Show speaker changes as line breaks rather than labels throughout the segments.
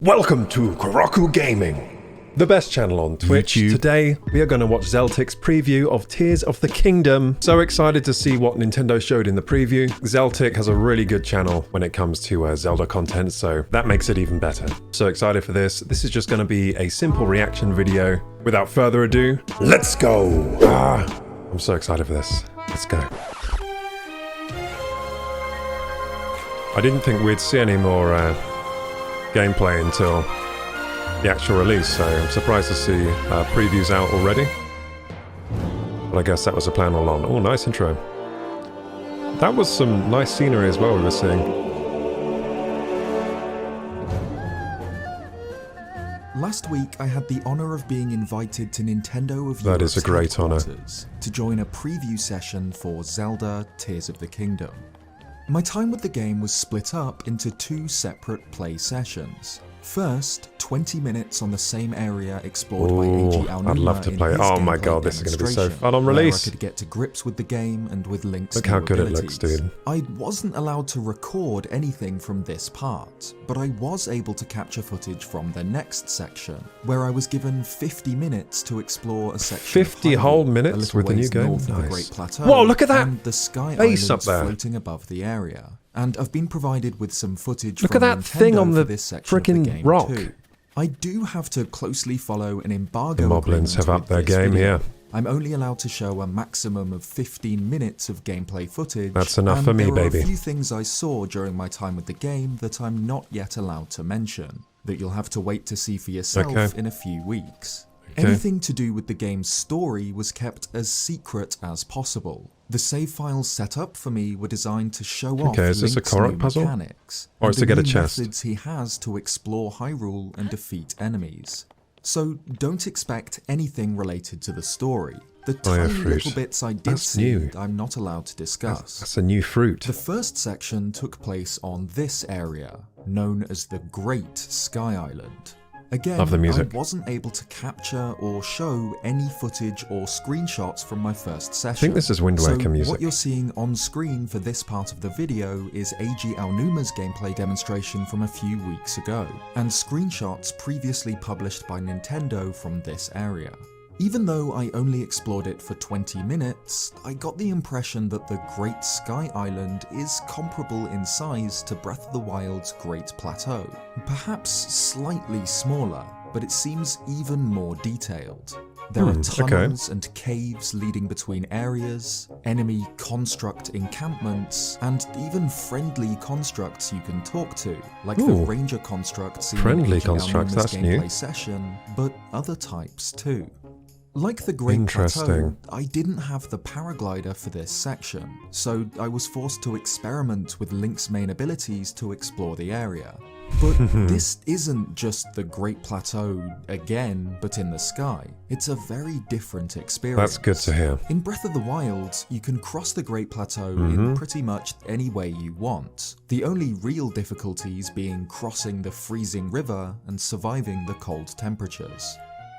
Welcome to KorokuGaming, the best channel on Twitch.
YouTube.
Today, we are going to watch Zeltik's preview of Tears of the Kingdom. So excited to see what Nintendo showed in the preview. Zeltik has a really good channel when it comes to Zelda content, so that makes it even better. So excited for this. This is just going to be a simple reaction video. Without further ado, let's go! I'm so excited for this. Let's go. I didn't think we'd see any more gameplay until the actual release, so I'm surprised to see previews out already. But I guess that was the plan all along. Oh, nice intro. That was some nice scenery as well we were seeing.
Last week, I had the honor of being invited to Nintendo of
That is a great honor.
To join a preview session for Zelda Tears of the Kingdom. My time with the game was split up into two separate play sessions. First, 20 minutes on the same area explored by A.G. Aonuma.
I'd love to play. Oh my god, this is going to be so fun on release.
I could get to grips with the game and with Link's
Look how good it looks, dude.
I wasn't allowed to record anything from this part, but I was able to capture footage from the next section, where I was given 50 minutes to explore a section
50
of
whole
Hyrule,
minutes with the new game?
north of the
Nice.
Great Plateau.
Whoa, look at that
and the sky
base
islands
up there.
floating above the area. And I've been provided with some footage
Look
from
at that
Nintendo
thing on
for
the
this section of
frickin'
the game
rock.
too. I do have to closely follow an embargo.
The Moblins
agreement
have upped
with
their
this
game
video.
here.
I'm only allowed to show a maximum of 15 minutes of gameplay footage.
That's enough
and
for me,
there
baby.
There are a few things I saw during my time with the game that I'm not yet allowed to mention, that you'll have to wait to see for yourself in a few weeks. Anything to do with the game's story was kept as secret as possible. The save files set up for me were designed to show off
is this a
Link's
Korok
new
puzzle?
mechanics,
Or
and
it's to
the
get a
new
chest?
methods he has to explore Hyrule and defeat enemies. So don't expect anything related to the story. The tiny
fruit.
little bits I did
That's
see,
new.
I'm not allowed to discuss.
That's a new fruit.
The first section took place on this area, known as the Great Sky Island. Again,
Love the music.
I wasn't able to capture or show any footage or screenshots from my first session.
I think this is Wind Waker
so
music.
What you're seeing on screen for this part of the video is A.G. Aonuma's gameplay demonstration from a few weeks ago, and screenshots previously published by Nintendo from this area. Even though I only explored it for 20 minutes, I got the impression that the Great Sky Island is comparable in size to Breath of the Wild's Great Plateau. Perhaps slightly smaller, but it seems even more detailed. There are tunnels and caves leading between areas, enemy construct encampments, and even friendly constructs you can talk to, like the ranger construct seen
Friendly
in
constructs, that's new.
gameplay session, but other types too. Like the Great Plateau,
Interesting.
I didn't have the paraglider for this section, so I was forced to experiment with Link's main abilities to explore the area. But this isn't just the Great Plateau again, but in the sky. It's a very different experience.
That's good to hear.
In Breath of the Wild, you can cross the Great Plateau in pretty much any way you want. The only real difficulties being crossing the freezing river and surviving the cold temperatures.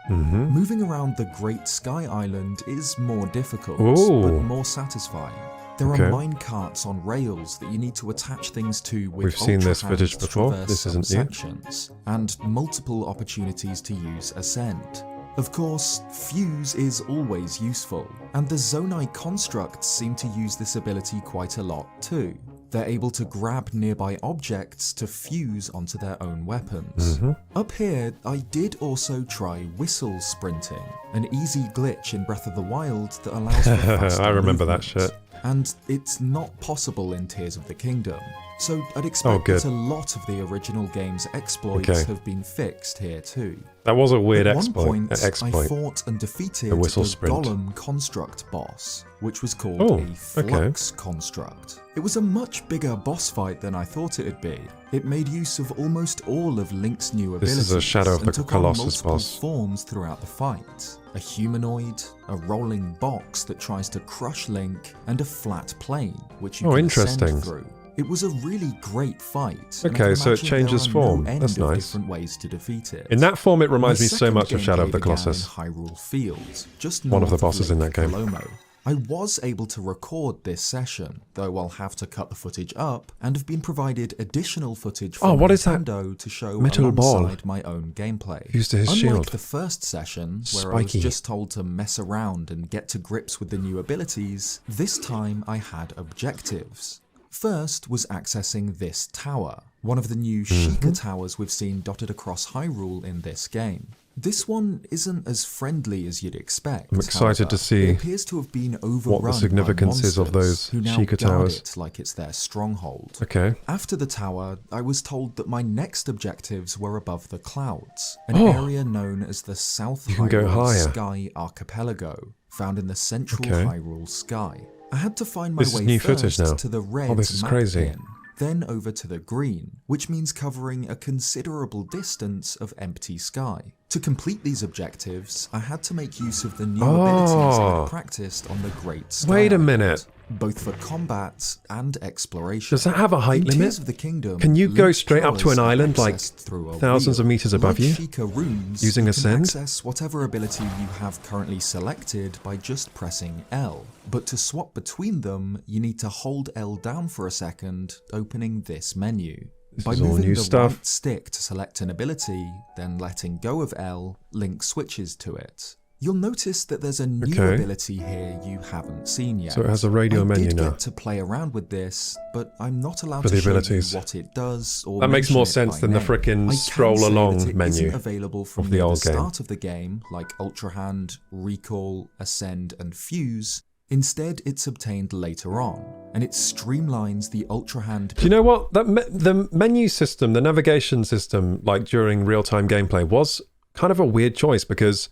Moving around the Great Sky Island is more difficult, but more satisfying. There are mine carts on rails that you need to attach things to with
We've seen this footage
ultra-hands to
before.
traverse
This isn't
some
new.
sections, and multiple opportunities to use Ascend. Of course, Fuse is always useful, and the Zonai constructs seem to use this ability quite a lot too. They're able to grab nearby objects to fuse onto their own weapons. Up here, I did also try whistle sprinting, an easy glitch in Breath of the Wild that allows for faster
I remember that
movement.
shit.
And it's not possible in Tears of the Kingdom. So I'd expect that a lot of the original game's exploits have been fixed here too.
That was a weird
At
exploit.
one point, I fought and defeated
The whistle sprint.
Golem construct boss, which was called a
okay.
Flux construct. It was a much bigger boss fight than I thought it would be. It made use of almost all of Link's new abilities.
This is a Shadow of the
and took
Colossus
on multiple
boss.
forms throughout the fight. A humanoid, a rolling box that tries to crush Link, and a flat plane, which you can
interesting.
ascend through. It was a really great fight. and I
Okay,
can
so it
imagine
changes
there are
form.
no end
That's
of
nice.
different ways to defeat it.
In that form, it reminds
My
me so
second
much of Shadow of
gameplay
the
began
Colossus.
in Hyrule Field, just
One of the
north
bosses in
Lake
that game.
Palomo. I was able to record this session, though I'll have to cut the footage up, and have been provided additional footage from
what is that
Nintendo to show
metal ball
alongside my own gameplay.
used to his
Unlike
shield?
the first session, where I was
Spiky.
just told to mess around and get to grips with the new abilities, this time I had objectives. First was accessing this tower, one of the new Sheikah towers we've seen dotted across Hyrule in this game. This one isn't as friendly as you'd expect.
I'm excited to see
it appears to have been overrun
what the significance
by
is of those
who now
Sheikah
guard
towers.
it like it's their stronghold.
Okay.
After the tower, I was told that my next objectives were above the clouds, an area known as the South
You can go
Hyrule
higher.
Sky Archipelago, found in the central
Okay.
Hyrule sky. I had to find my
This is
way
new
first
footage now.
to the red
this is
map
crazy.
pin, then over to the green, which means covering a considerable distance of empty sky. To complete these objectives, I had to make use of the new abilities I practiced on the Great Sky
Wait a
Island,
minute.
both for combat and exploration.
Does that have a height
In Tears
limit?
of the Kingdom,
Can you go
Link
straight up to an
towers are
island, like,
accessed through a
thousands
wheel.
of meters above
Like
you?
Sheikah runes,
Using
you can
Ascend?
access whatever ability you have currently selected by just pressing L. But to swap between them, you need to hold L down for a second, opening this menu. By
is all
moving
new
the
stuff.
right stick to select an ability, then letting go of L, Link switches to it. You'll notice that there's a new
Okay.
ability here you haven't seen yet.
So it has a radio
I
menu
did
now.
get to play around with this, but I'm not allowed
For
to
the
show
abilities.
you what it does or
That makes
mention
more
it
sense
by
than the
name.
frickin'
I can
stroll
say
along
that it
menu
isn't available from
of the
near
old
the
game.
start of the game, like Ultra Hand, Recall, Ascend, and Fuse. Instead, it's obtained later on, and it streamlines the Ultra Hand.
Do you know what? The menu system, the navigation system, like during real-time gameplay, was kind of a weird choice because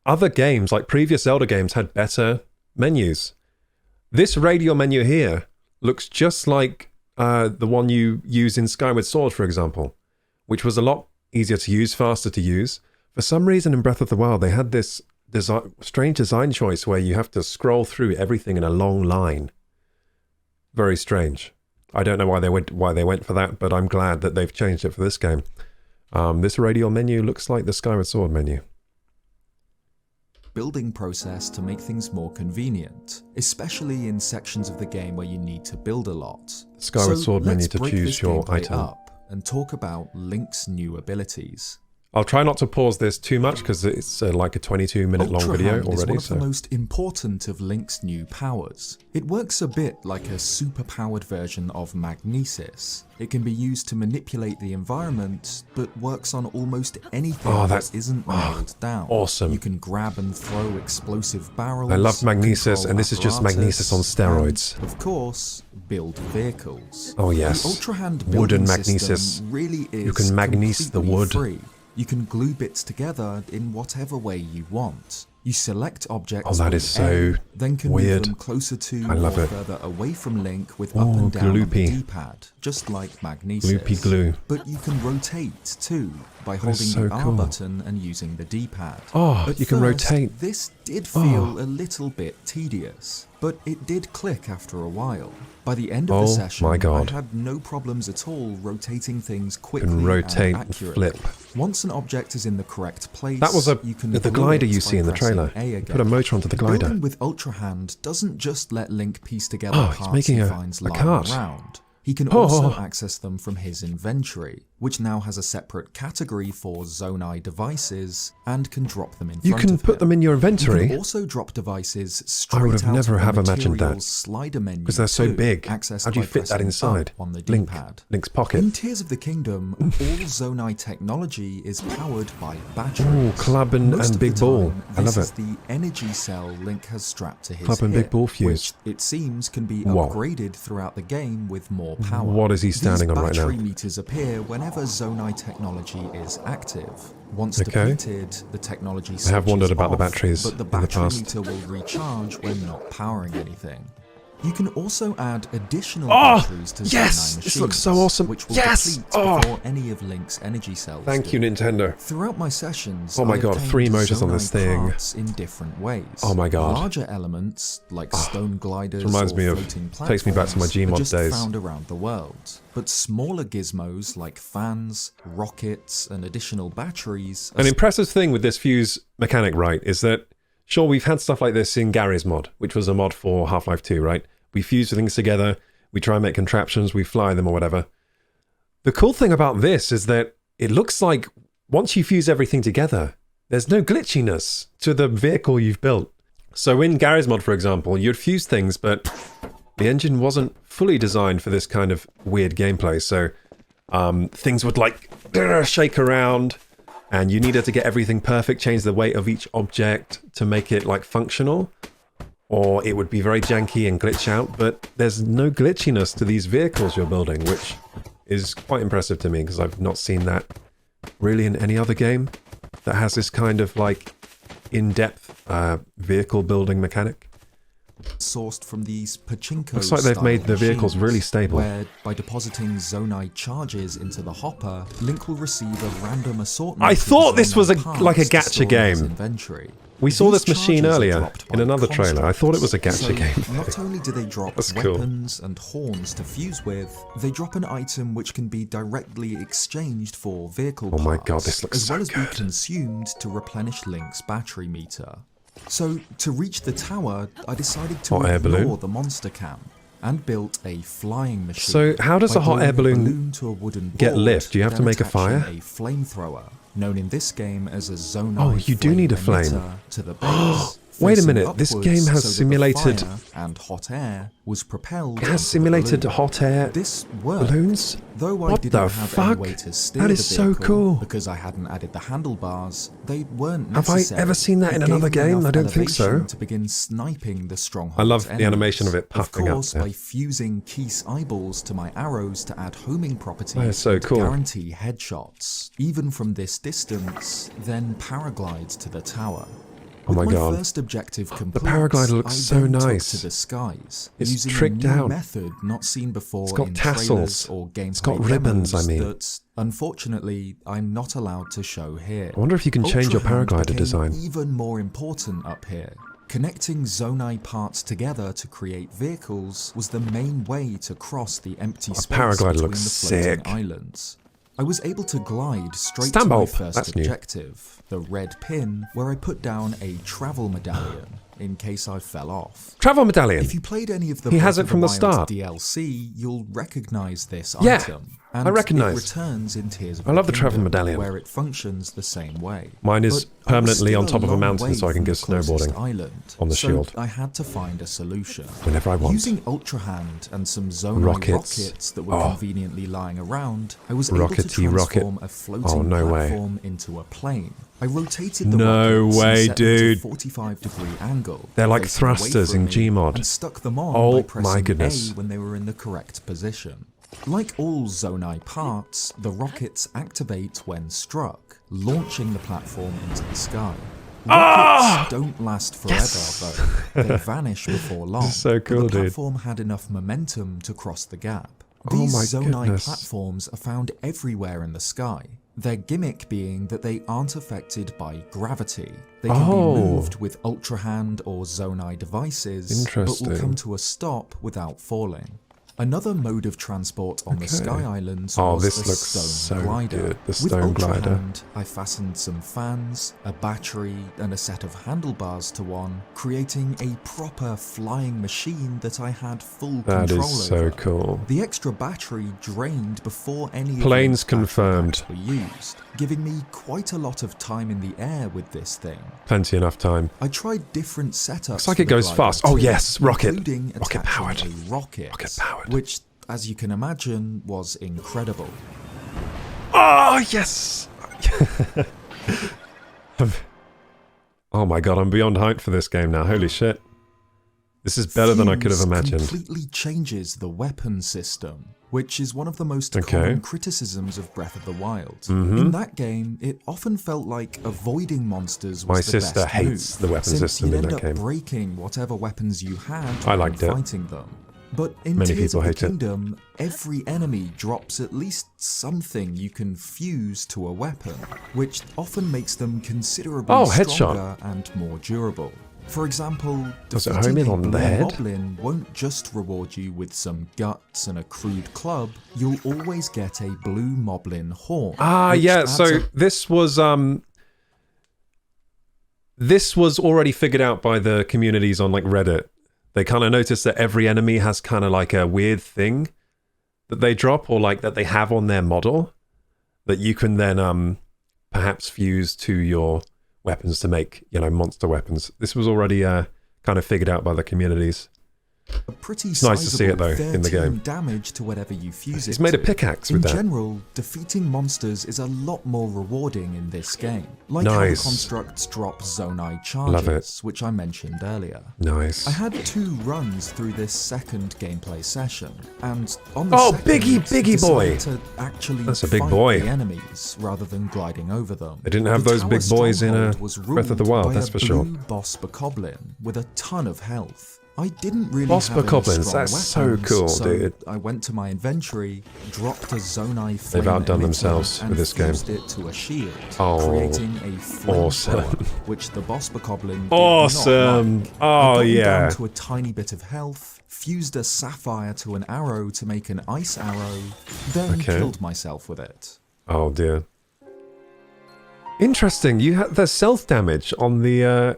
other games, like previous Zelda games, had better menus. This radial menu here looks just like the one you use in Skyward Sword, for example, which was a lot easier to use, faster to use. For some reason in Breath of the Wild, they had this strange design choice where you have to scroll through everything in a long line. Very strange. I don't know why they went for that, but I'm glad that they've changed it for this game. This radial menu looks like the Skyward Sword menu.
Building process to make things more convenient, especially in sections of the game where you need to build a lot.
Skyward Sword menu
let's
to
break
choose
this
your
gameplay
item.
up and talk about Link's new abilities.
I'll try not to pause this too much because it's like a 22-minute long
Ultra
video
Hand is
already.
one of the most important of Link's new powers. It works a bit like a super-powered version of Magnesis. It can be used to manipulate the environment, but works on almost anything that isn't nailed down.
Awesome.
You can grab and throw explosive barrels.
I love Magnesis,
control
and this is just
apparatus,
Magnesis on steroids.
and, of course, build vehicles.
Oh yes,
The Ultra Hand
wooden
building
Magnesis.
system really is
You can Magnese the
completely
wood.
free. You can glue bits together in whatever way you want. You select objects
Oh, that
with
is so
A, then can
weird.
move them closer to
I love
or
it.
further away from Link with up and down on
gloopy.
the D-pad, just like Magnesis.
Gloopy glue.
But you can rotate too, by
That
holding
is so
the R
cool.
button and using the D-pad.
Oh,
At
you can
first,
rotate.
This did feel a little bit tedious, but it did click after a while. By the end of the session,
my God.
I had no problems at all rotating things quickly
You can rotate
and
and
accurately.
flip.
Once an object is in the correct place,
That was
you can
the
glue
glider
it
you
by
see in the
pressing
trailer.
A
You
again.
put a motor onto the glider.
Building with Ultra Hand doesn't just let Link piece together
Oh, he's
parts
making
he
a
finds lying
cart.
around. He can
Oh.
also access them from his inventory, which now has a separate category for Zonai devices and can drop them in
You
front
can
of
put
him.
them in your
You
inventory.
can also drop devices straight
I would have
out
never
of the
have imagined that,
materials slider menu
because they're so
too,
big.
accessed
How do you
by
fit that
pressing
inside?
up on the
Link,
D-pad.
Link's pocket.
In Tears of the Kingdom, all Zonai technology is powered by batteries.
Ooh, club and
Most of
big
the
ball.
time,
I love
this is
it.
the energy cell Link has strapped to his
Club and big
hip,
ball fuse.
which it seems can be
Whoa.
upgraded throughout the game with more power.
What is he standing
These
on right now?
battery meters appear whenever Zonai technology is active. Once
Okay.
depleted, the technology
I have wondered
switches
about the
off,
batteries
but the
in the
battery
past.
meter will recharge when not powering anything. You can also add additional
Oh,
batteries to
yes!
Zonai machines,
This looks so awesome.
which will
Yes!
deplete
Oh.
before any of Link's energy cells
Thank
do.
you, Nintendo.
Throughout my sessions,
Oh my
I
God,
obtained
3 motors on this
Zonai
thing.
parts in different ways.
Oh my God.
Larger elements like stone gliders
reminds
or
me of-
floating
takes me back to my
platforms
Gmod
are just
days.
found around the world. But smaller gizmos like fans, rockets, and additional batteries are
An impressive thing with this fuse mechanic, right, is that Sure, we've had stuff like this in Gary's mod, which was a mod for Half-Life 2, right? We fuse things together, we try and make contraptions, we fly them or whatever. The cool thing about this is that it looks like once you fuse everything together, there's no glitchiness to the vehicle you've built. So in Gary's mod, for example, you'd fuse things, but the engine wasn't fully designed for this kind of weird gameplay. So things would like shake around, and you needed to get everything perfect, change the weight of each object to make it like functional, or it would be very janky and glitch out. But there's no glitchiness to these vehicles you're building, which is quite impressive to me because I've not seen that really in any other game that has this kind of like in-depth vehicle building mechanic.
Sourced from these pachinko
Looks like they've made the vehicles really stable.
Where, by depositing Zonai charges into the hopper, Link will receive a random assortment.
I thought this was like a
gacha
gacha game.
Inventory.
We saw this machine
charges are
earlier
dropped
in
by
another trailer. I thought it was a gacha
so
game.
Not only do they drop
That's cool.
weapons and horns to fuse with, they drop an item which can be directly exchanged for vehicle parts,
my god, this looks
as well
so
as
good.
be consumed to replenish Link's battery meter. So, to reach the tower, I decided to
Hot air
ignore
balloon?
the monster cam and built a flying machine.
So how does
by
a hot air
gluing
balloon
to a wooden
get
board,
lift? Do you have to
then
make a
attaching
fire?
A flamethrower, known in this game as a Zonai
Oh, you do need a flame.
emitter, to the base.
Wait a
facing
minute, this
upwards
game has
so that the
simulated-
fire and hot air was propelled.
It
onto
has
the
simulated
balloon.
hot air
This worked,
balloons?
though I
What
didn't
the
have
fuck?
any way to steer
That
the
is so
vehicle
cool.
because I hadn't added the handlebars. They weren't
Have I
necessary.
ever seen that in
It
another
gave me
game?
enough
I don't think so.
elevation to begin sniping the stronghold.
I love the animation of it puffing
of
up
course,
there.
by fusing Keith's eyeballs to my arrows to add homing properties
That is so
and
cool.
guarantee headshots, even from this distance, then paraglide to the tower.
Oh my
With
god.
first objective complete,
paraglider looks
I
so
then took
nice.
to the skies,
It's
using
tricked
a new
out.
method not seen before
It's got
in
tassels.
trailers or gameplay
It's got ribbons,
demos
I mean.
that, unfortunately, I'm not allowed to show here.
I wonder if you can change your
Ultrahand
paraglider
became
design.
even more important up here. Connecting Zonai parts together to create vehicles was the main way to cross the empty space
paraglider
between
looks
the floating
sick.
islands. I was able to glide straight
Stamp
to my
bulb,
first
that's new.
objective, the red pin, where I put down a travel medallion in case I fell off.
Travel medallion!
If you played any of the
He has
Breath
it
of
from the
Wild
start.
DLC, you'll recognize this
Yeah,
item. And
I recognise.
it returns in Tears of
I
the
love the travel
Kingdom,
medallion.
where it functions the same way.
Mine is
But I was
permanently
still
on top of a
long
mountain
way
so I can
from
go
the closest
snowboarding
island,
on the
so
shield.
I had to find a solution.
Whenever I want.
Using Ultrahand and some Zonai
Rockets.
rockets that were
Oh.
conveniently lying around, I was able to
Rockety rocket.
transform a floating
Oh, no way.
platform into a plane. I rotated the
No
rockets
way,
and set them to
dude.
45-degree angle.
They're like
facing away
thrusters
from
in
me,
Gmod.
and stuck them on
Oh
by
my
pressing
goodness.
A when they were in the correct position. Like all Zonai parts, the rockets activate when struck, launching the platform into the sky. Rockets don't last forever, though. They vanish before long.
This is so cool,
but the
dude.
platform had enough momentum to cross the gap.
Oh
These
my
Zonai
goodness.
platforms are found everywhere in the sky. Their gimmick being that they aren't affected by gravity. They can
Oh.
be moved with Ultrahand or Zonai devices, but will
Interesting.
come to a stop without falling. Another mode of transport on the Sky Islands
Oh,
was
this
the
looks
stone
so
glider.
good, the
With
stone glider.
Ultrahand, I fastened some fans, a battery, and a set of handlebars to one, creating a proper flying machine that I had full
That
control
is so
over.
cool.
The extra battery drained before any of
Planes
the battery
confirmed.
packs were used, giving me quite a lot of time in the air with this thing.
Plenty enough time.
I tried different setups.
Looks like
for
it
the
goes
glider
fast. Oh
too,
yes, rocket.
including
Rocket
attaching
powered.
a rocket,
Rocket powered.
which, as you can imagine, was incredible.
Oh, yes! Oh my god, I'm beyond hyped for this game now. Holy shit. This is better than I could have
Fuse
imagined.
completely changes the weapon system, which is one of the most
Okay.
common criticisms of Breath of the Wild.
Mm-hmm.
In that game, it often felt like avoiding monsters was
My
the
sister
best
hates
move,
the weapon
since
system
you'd
in
end
that
up
game.
breaking whatever weapons you had
I
when
liked it.
fighting them. But in
Many
Tears
people
of the
hate it.
Kingdom, every enemy drops at least something you can fuse to a weapon, which often makes them considerably
Oh, headshot.
stronger and more durable. For example,
Does it
defeating
home in
a
on the
blue
head?
moblin won't just reward you with some guts and a crude club, you'll always get a blue moblin horn.
Ah,
which
yeah,
adds
so
a
this was, this was already figured out by the communities on like Reddit. They kind of noticed that every enemy has kind of like a weird thing that they drop or like that they have on their model that you can then perhaps fuse to your weapons to make, you know, monster weapons. This was already kind of figured out by the communities.
A pretty
it's nice to see it though in the game.
Damage to whatever you fuse
He's
it
made a
to.
pickaxe with that.
In general, defeating monsters is a lot more rewarding in this game. Like
Nice.
how the constructs drop zonai charges, which I mentioned earlier.
Nice.
I had 2 runs through this second gameplay session, and on the second,
biggie boy!
decided to actually
That's a big
fight
boy.
the enemies rather than gliding over them.
They didn't have
The
those
tower
big boys in
stronghold was
Breath of the
ruled
Wild,
by
that's
a
for sure.
blue boss bokoblin with a ton of health. I didn't really
Boss
have any
bokoblins,
strong
that's so
weapons,
cool,
so
dude.
I went to my inventory, dropped a zonai flame
They've outdone
emitter,
themselves
and
with this game.
fused it to a shield,
Oh,
creating a
awesome.
flamethrower, which the boss bokoblin
Awesome.
did not like.
Oh,
I got him
yeah.
down to a tiny bit of health, fused a sapphire to an arrow to make an ice arrow, then
Okay.
killed myself with it.
Oh dear. Interesting. You had the self damage on the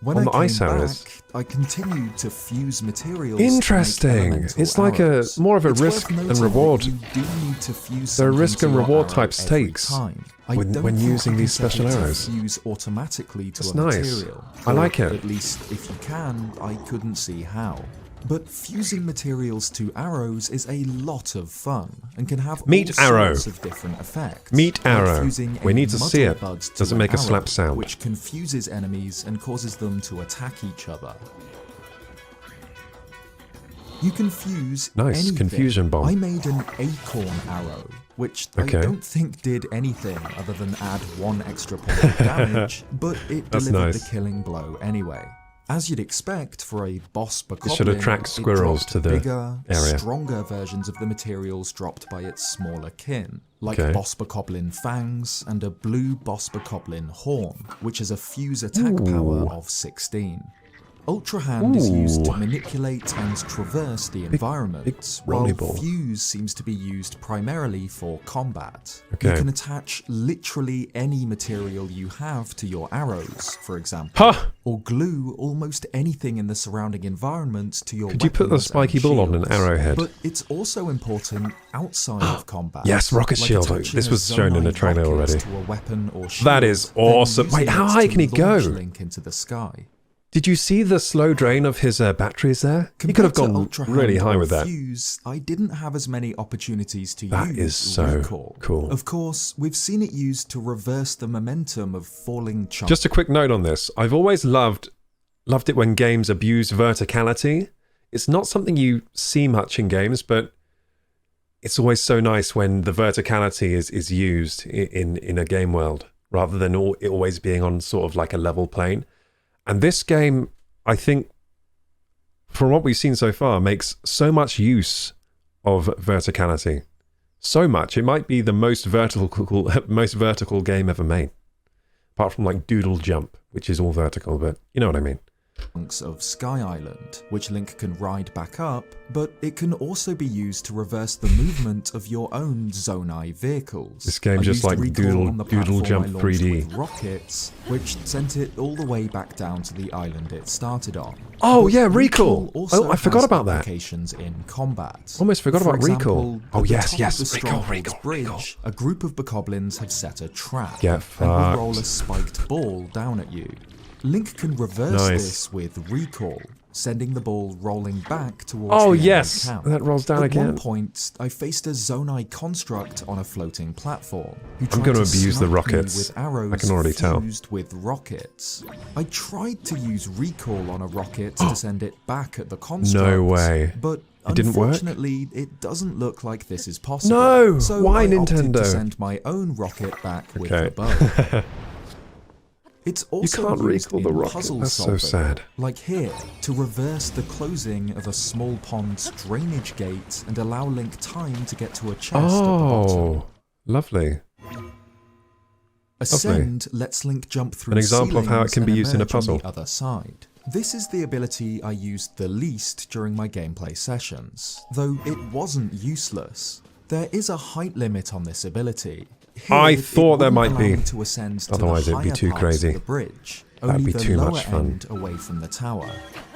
When
on
I
the
came
ice arrows.
back, I continued to fuse materials. to
Interesting.
make elemental
It's like
arrows.
more of a
It's
risk
worth
and
noting that
reward.
You do need to fuse
There are
something
risk
to
and
your
reward
arrow
type
every
stakes
time. I
when
don't think
using
you
these
can set
special
it to
arrows.
fuse automatically to
That's
a
nice.
material.
I like
Or
it.
At least if you can, I couldn't see how. But fusing materials to arrows is a lot of fun and can have
Meat
all
arrow.
sorts of different effects.
Meat
like
arrow.
fusing
We
a
need to see it.
muddle bud to
Does it
an
make a slap
arrow,
sound?
which confuses enemies and causes them to attack each other. You can fuse
Nice,
anything.
confusion bomb.
I made an acorn arrow, which
Okay.
I don't think did anything other than add 1 extra point of damage, but it
That's
delivered
nice.
the killing blow anyway. As you'd expect for a boss bokoblin,
should attract squirrels
it dropped
to the
bigger,
area.
stronger versions of the materials dropped by its smaller kin, like
Okay.
boss bokoblin fangs and a blue boss bokoblin horn, which has a fuse attack power of 16. Ultra Hand is used to
Ooh.
manipulate and traverse the environment, while
rolly ball.
Fuse seems to be used primarily for combat.
Okay.
You can attach literally any material you have to your arrows, for example,
Huh!
or glue almost anything in the surrounding environment to your
Could you put the
weapons and
spiky ball on an
shields.
arrowhead?
But it's also important outside of combat.
Yes, rocket
like
shield.
attaching
This
a
was shown in the
zonai
trailer
rocket
already.
to a weapon or
That
shield,
is
then
awesome.
using
Wait, how
it
high
to
can he go?
launch Link into the sky.
Did you see the slow drain of his batteries there? He could have
Compared to
gone
Ultra
really
Hand
high
or
with that.
Fuse, I didn't have as many opportunities to
That
use
is so
recall.
cool.
Of course, we've seen it used to reverse the momentum of falling chunks.
Just a quick note on this. I've always loved it when games abuse verticality. It's not something you see much in games, but it's always so nice when the verticality is used in a game world, rather than it always being on sort of like a level plane. And this game, I think, from what we've seen so far, makes so much use of verticality. So much. It might be the most vertical game ever made. Apart from like Doodle Jump, which is all vertical, but you know what I mean.
Chunks of Sky Island, which Link can ride back up, but it can also be used to reverse the movement of your own zonai vehicles.
This game
I
just
used
like
recall on the
Doodle
platform
Jump
I launched
3D.
with rockets, which sent it all the way back down to the island it started on.
Oh,
But
yeah, recall.
also
Oh, I forgot
has
about that.
applications in combat.
Almost forgot
For
about recall.
example,
Oh,
at the
yes,
top
yes,
of the
recall,
Stronghold's
recall,
bridge,
recall.
a group of bokoblins have set a trap
Get
and will
fucked.
roll a spiked ball down at you. Link can reverse
Nice.
this with recall, sending the ball rolling back towards
Oh,
the enemy
yes.
camp.
That rolls down
At
again.
one point, I faced a zonai construct on a floating platform. Who
I'm
tried
gonna
to
abuse the
snipe me
rockets.
With arrows
I can already tell.
fused with rockets. I tried to use recall on a rocket to send it back at the construct.
No way.
But
It didn't work?
unfortunately, it doesn't look like this is possible.
No!
So
Why,
I opted
Nintendo?
to send my own rocket back with
Okay.
the bow. It's also
can't
used
recall the
in
rocket.
puzzle
That's so
solving,
sad.
like here, to reverse the closing of a small pond's drainage gate and allow Link time to get to a chest at the bottom.
Oh, lovely.
Ascend lets Link jump through
An example of how it
ceilings
can be
and
used in a
emerge on
puzzle.
the other side. This is the ability I used the least during my gameplay sessions, though it wasn't useless. There is a height limit on this ability. Here,
I
it
thought there
wouldn't
might
allow
be.
me to ascend to
Otherwise
the
it'd be
higher
too
parts
crazy.
of the bridge, only
be
the
too
lower
much fun.
end away from the tower.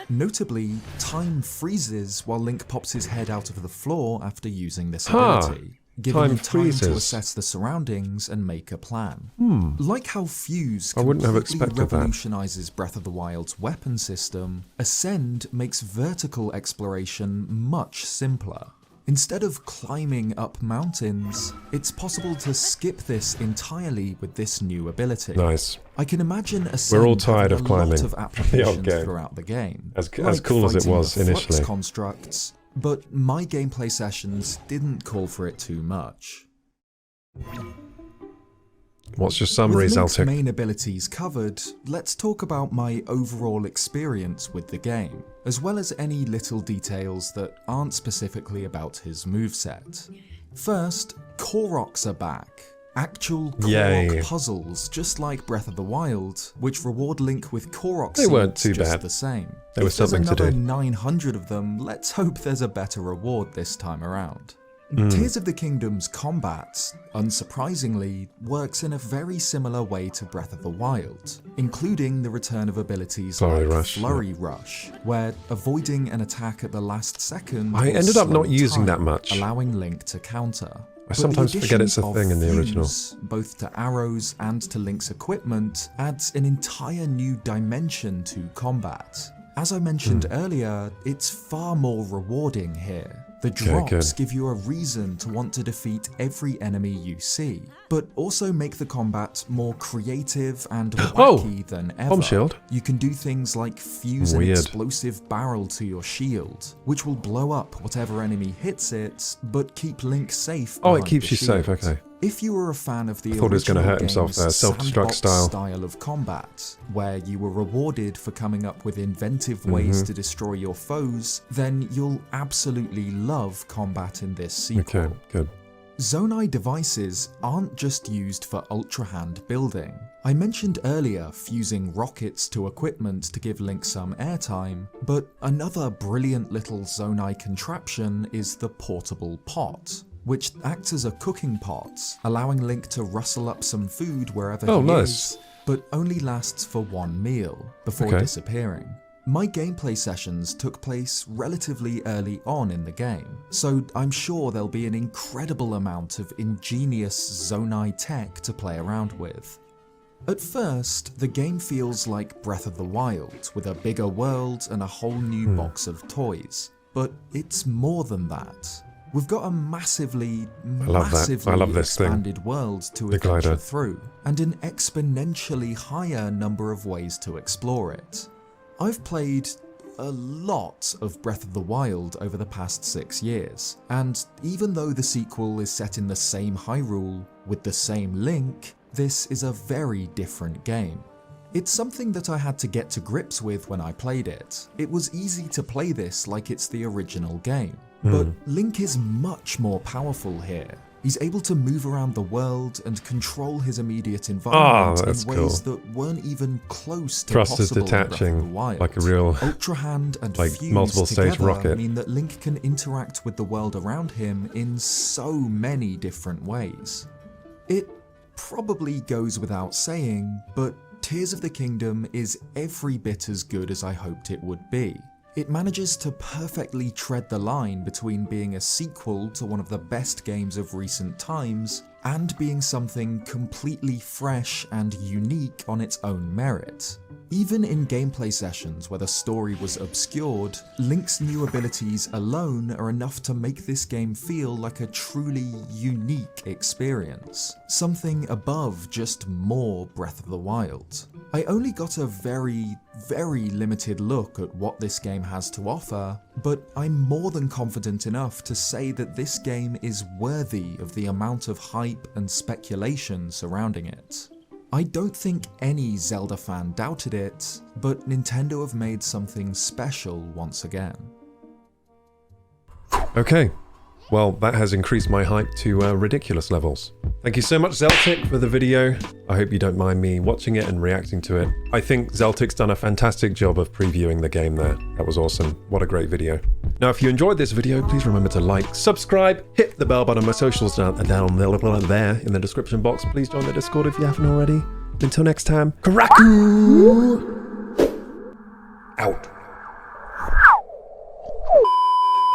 Notably, time freezes while Link pops his head out of the floor after using this ability, giving
Time
him time
freezes.
to assess the surroundings and make a plan. Like how Fuse
I wouldn't have
completely
expected that.
revolutionizes Breath of the Wild's weapon system, Ascend makes vertical exploration much simpler. Instead of climbing up mountains, it's possible to skip this entirely with this new ability.
Nice.
I can imagine Ascend
We're all tired
having
of
a lot
climbing
of
the old
applications
game.
throughout the game,
As
like
cool as it
fighting
was
the flux
initially.
constructs, but my gameplay sessions didn't call for it too much.
What's your summary,
With Link's
Zeltik?
main abilities covered, let's talk about my overall experience with the game, as well as any little details that aren't specifically about his moveset. First, Koroks are back. Actual
Yay.
Korok puzzles, just like Breath of the Wild, which reward Link with Korok
They weren't
seeds
too
just
bad.
the same.
There was
If there's
something to
another
do.
900 of them, let's hope there's a better reward this time around.
Hmm.
Tears of the Kingdom's combat, unsurprisingly, works in a very similar way to Breath of the Wild, including the return of abilities
Flurry
like
Rush,
Flurry Rush, where avoiding an attack at the last second
I
will
ended up not
slow
using that
time,
much.
allowing Link to counter.
I
But
sometimes
the
forget it's a
addition
thing in the
of
original.
Fuse, both to arrows and to Link's equipment, adds an entire new dimension to combat. As I mentioned earlier, it's far more rewarding here. The drops give you a reason to want to defeat every enemy you see, but also make the combat more creative and wacky than ever.
Bomb shield.
You can do things like fuse an
Weird.
explosive barrel to your shield, which will blow up whatever enemy hits it, but keep Link safe.
Oh, it
behind
keeps
the
you safe,
shield.
okay.
If you were a fan of the
I thought he was gonna
original
hurt himself
game's
there, self-destruct
sandbox
style.
of combat, where you were rewarded for coming up with inventive ways to destroy your foes, then you'll absolutely love combat in this sequel.
Okay, good.
Zonai devices aren't just used for Ultra Hand building. I mentioned earlier fusing rockets to equipment to give Link some airtime, but another brilliant little Zonai contraption is the portable pot, which acts as a cooking pot, allowing Link to rustle up some food wherever he is, but only lasts for one meal, before disappearing. My gameplay sessions took place relatively early on in the game, so I'm sure there'll be an incredible amount of ingenious Zonai tech to play around with. At first, the game feels like Breath of the Wild, with a bigger world and a whole new box of toys, but it's more than that. We've got a massively expanded world to adventure through, and an exponentially higher number of ways to explore it. I've played a lot of Breath of the Wild over the past 6 years, and even though the sequel is set in the same Hyrule with the same Link, this is a very different game. It's something that I had to get to grips with when I played it. It was easy to play this like it's the original game, but Link is much more powerful here. He's able to move around the world and control his immediate environment in ways that weren't even close to
Thrust is
possible in Breath of the
detaching
Wild.
like a real
Ultra Hand and
like
Fuse
multiple stage
together
rocket.
mean that Link can interact with the world around him in so many different ways. It probably goes without saying, but Tears of the Kingdom is every bit as good as I hoped it would be. It manages to perfectly tread the line between being a sequel to one of the best games of recent times and being something completely fresh and unique on its own merit. Even in gameplay sessions where the story was obscured, Link's new abilities alone are enough to make this game feel like a truly unique experience. Something above just more Breath of the Wild. I only got a very limited look at what this game has to offer, but I'm more than confident enough to say that this game is worthy of the amount of hype and speculation surrounding it. I don't think any Zelda fan doubted it, but Nintendo have made something special once again.
Okay, well that has increased my hype to ridiculous levels. Thank you so much Zeltik for the video. I hope you don't mind me watching it and reacting to it. I think Zeltik's done a fantastic job of previewing the game there. That was awesome. What a great video. Now if you enjoyed this video, please remember to like, subscribe, hit the bell button. My socials down there in the description box. Please join the Discord if you haven't already. Until next time, Koraku! Out.